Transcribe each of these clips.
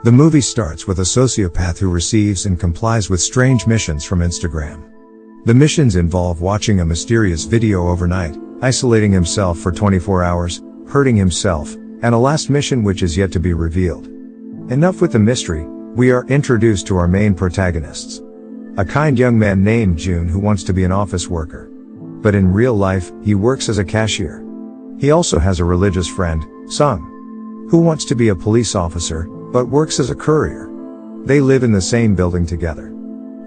The movie starts with a sociopath who receives and complies with strange missions from Instagram. The missions involve watching a mysterious video overnight, isolating himself for 24 hours, hurting himself, and a last mission which is yet to be revealed. Enough with the mystery, we are introduced to our main protagonists. A kind young man named Jun who wants to be an office worker. But in real life, he works as a cashier. He also has a religious friend, Sung, who wants to be a police officer, but works as a courier. They live in the same building together.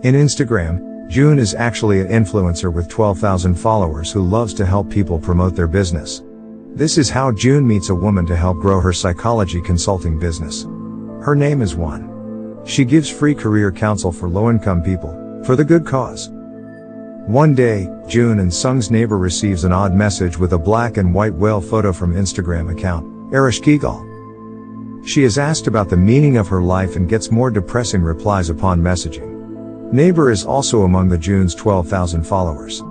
In Instagram, Jun is actually an influencer with 12,000 followers who loves to help people promote their business. This is how Jun meets a woman to help grow her psychology consulting business. Her name is Won. She gives free career counsel for low-income people, for the good cause. One day, Jun and Sung's neighbor receives an odd message with a black and white whale photo from Instagram account, Arish Kigal. She is asked about the meaning of her life and gets more depressing replies upon messaging. Neighbor is also among the Jun's 12,000 followers.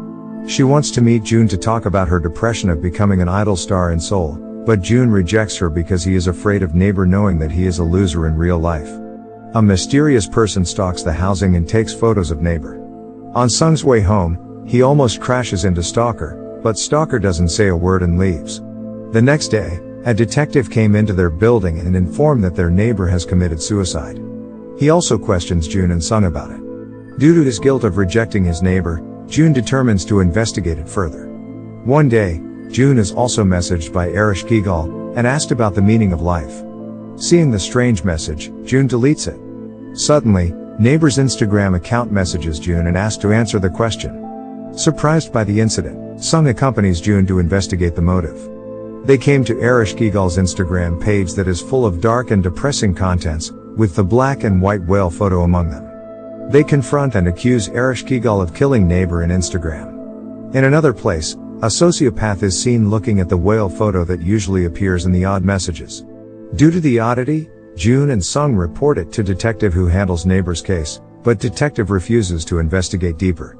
She wants to meet Jun to talk about her depression of becoming an idol star in Seoul, but Jun rejects her because he is afraid of neighbor knowing that he is a loser in real life. A mysterious person stalks the housing and takes photos of neighbor. On Sung's way home, he almost crashes into stalker, but stalker doesn't say a word and leaves. The next day, a detective came into their building and informed that their neighbor has committed suicide. He also questions Jun and Sung about it. Due to his guilt of rejecting his neighbor, Jun determines to investigate it further. One day, Jun is also messaged by Arish Kigal and asked about the meaning of life. Seeing the strange message, Jun deletes it. Suddenly, neighbor's Instagram account messages Jun and asks to answer the question. Surprised by the incident, Sung accompanies Jun to investigate the motive. They came to Arish Kigal's Instagram page that is full of dark and depressing contents, with the black and white whale photo among them. They confront and accuse Arish Kigal of killing neighbor in Instagram. In another place, a sociopath is seen looking at the whale photo that usually appears in the odd messages. Due to the oddity, Jun and Sung report it to detective who handles neighbor's case, but detective refuses to investigate deeper.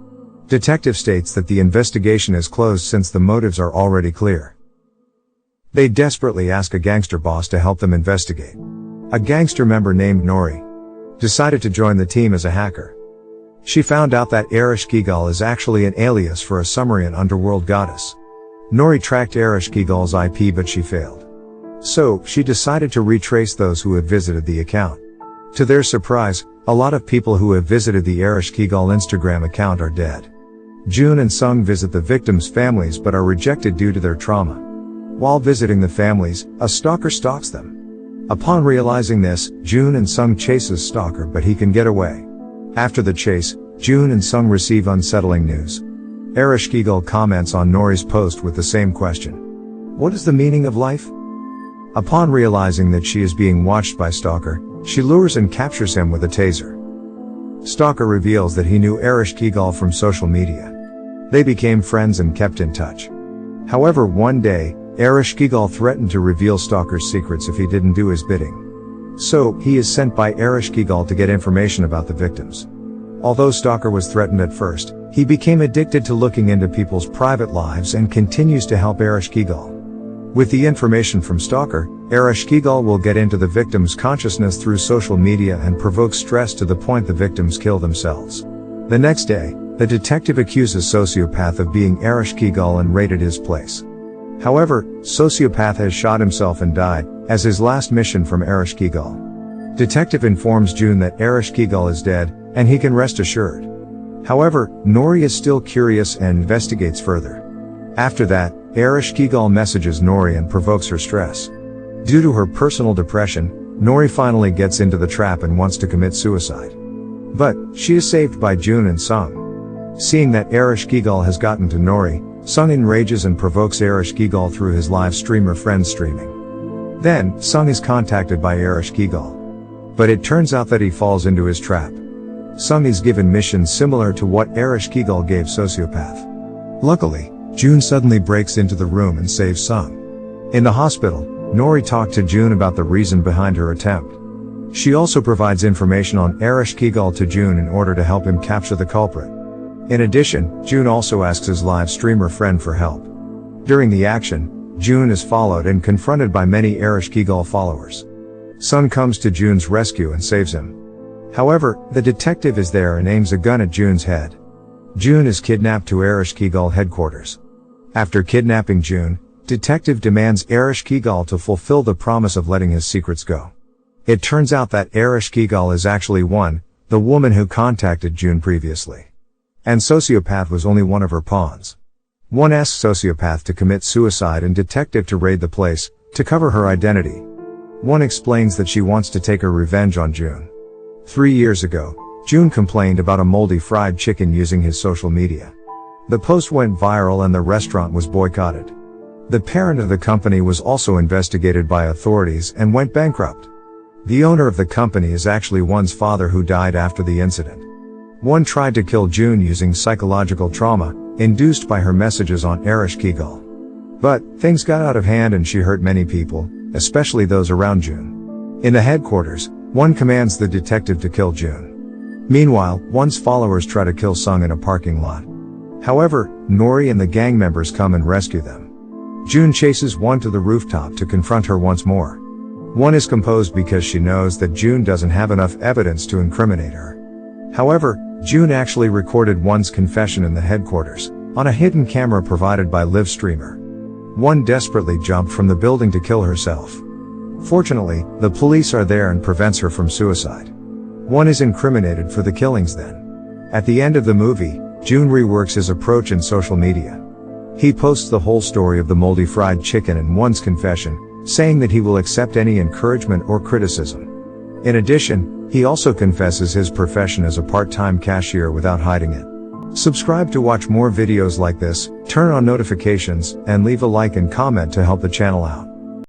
Detective states that the investigation is closed since the motives are already clear. They desperately ask a gangster boss to help them investigate. A gangster member named Nori decided to join the team as a hacker. She found out that Arish Kigal is actually an alias for a Sumerian underworld goddess. Nori tracked Arish Kigal's IP but she failed. So, she decided to retrace those who had visited the account. To their surprise, a lot of people who have visited the Arish Kigal Instagram account are dead. Jun and Sung visit the victims' families but are rejected due to their trauma. While visiting the families, a stalker stalks them. Upon realizing this, Jun and Sung chases stalker but he can get away. After the chase, Jun and Sung receive unsettling news. Arish Kigal comments on Nori's post with the same question. What is the meaning of life? Upon realizing that she is being watched by stalker, she lures and captures him with a taser. Stalker reveals that he knew Arish Kigal from social media. They became friends and kept in touch. However, one day, Arish Kigal threatened to reveal stalker's secrets if he didn't do his bidding. So, he is sent by Arish Kigal to get information about the victims. Although stalker was threatened at first, he became addicted to looking into people's private lives and continues to help Arish Kigal. With the information from stalker, Arish Kigal will get into the victim's consciousness through social media and provoke stress to the point the victims kill themselves. The next day, the detective accuses sociopath of being Arish Kigal and raided his place. However, sociopath has shot himself and died, as his last mission from Arish Kigal. Detective informs Jun that Arish Kigal is dead, and he can rest assured. However, Nori is still curious and investigates further. After that, Arish Kigal messages Nori and provokes her stress. Due to her personal depression, Nori finally gets into the trap and wants to commit suicide. But, she is saved by Jun and Sung. Seeing that Arish Kigal has gotten to Nori, Sung enrages and provokes Arish Kigal through his live streamer friend streaming. Then, Sung is contacted by Arish Kigal. But it turns out that he falls into his trap. Sung is given missions similar to what Arish Kigal gave sociopath. Luckily, Jun suddenly breaks into the room and saves Sung. In the hospital, Nori talked to Jun about the reason behind her attempt. She also provides information on Arish Kigal to Jun in order to help him capture the culprit. In addition, Jun also asks his live streamer friend for help. During the action, Jun is followed and confronted by many Arish Kigal followers. Sun comes to Jun's rescue and saves him. However, the detective is there and aims a gun at Jun's head. Jun is kidnapped to Ereshkigal headquarters. After kidnapping Jun, detective demands Ereshkigal to fulfill the promise of letting his secrets go. It turns out that Ereshkigal is actually the woman who contacted Jun previously. And Sociopath was only one of her pawns. One asks Sociopath to commit suicide and detective to raid the place, to cover her identity. One explains that she wants to take her revenge on Jun. 3 years ago, Jun complained about a moldy fried chicken using his social media. The post went viral and the restaurant was boycotted. The parent of the company was also investigated by authorities and went bankrupt. The owner of the company is actually One's father who died after the incident. One tried to kill Jun using psychological trauma, induced by her messages on Ereshkigal. But, things got out of hand and she hurt many people, especially those around Jun. In the headquarters, One commands the detective to kill Jun. Meanwhile, One's followers try to kill Sung in a parking lot. However, Nori and the gang members come and rescue them. Jun chases One to the rooftop to confront her once more. One is composed because she knows that Jun doesn't have enough evidence to incriminate her. However, Jun actually recorded One's confession in the headquarters, on a hidden camera provided by Livestreamer. One desperately jumped from the building to kill herself. Fortunately, the police are there and prevents her from suicide. One is incriminated for the killings then. At the end of the movie, Jun reworks his approach in social media. He posts the whole story of the moldy fried chicken and One's confession, saying that he will accept any encouragement or criticism. In addition, he also confesses his profession as a part-time cashier without hiding it. Subscribe to watch more videos like this, turn on notifications, and leave a like and comment to help the channel out.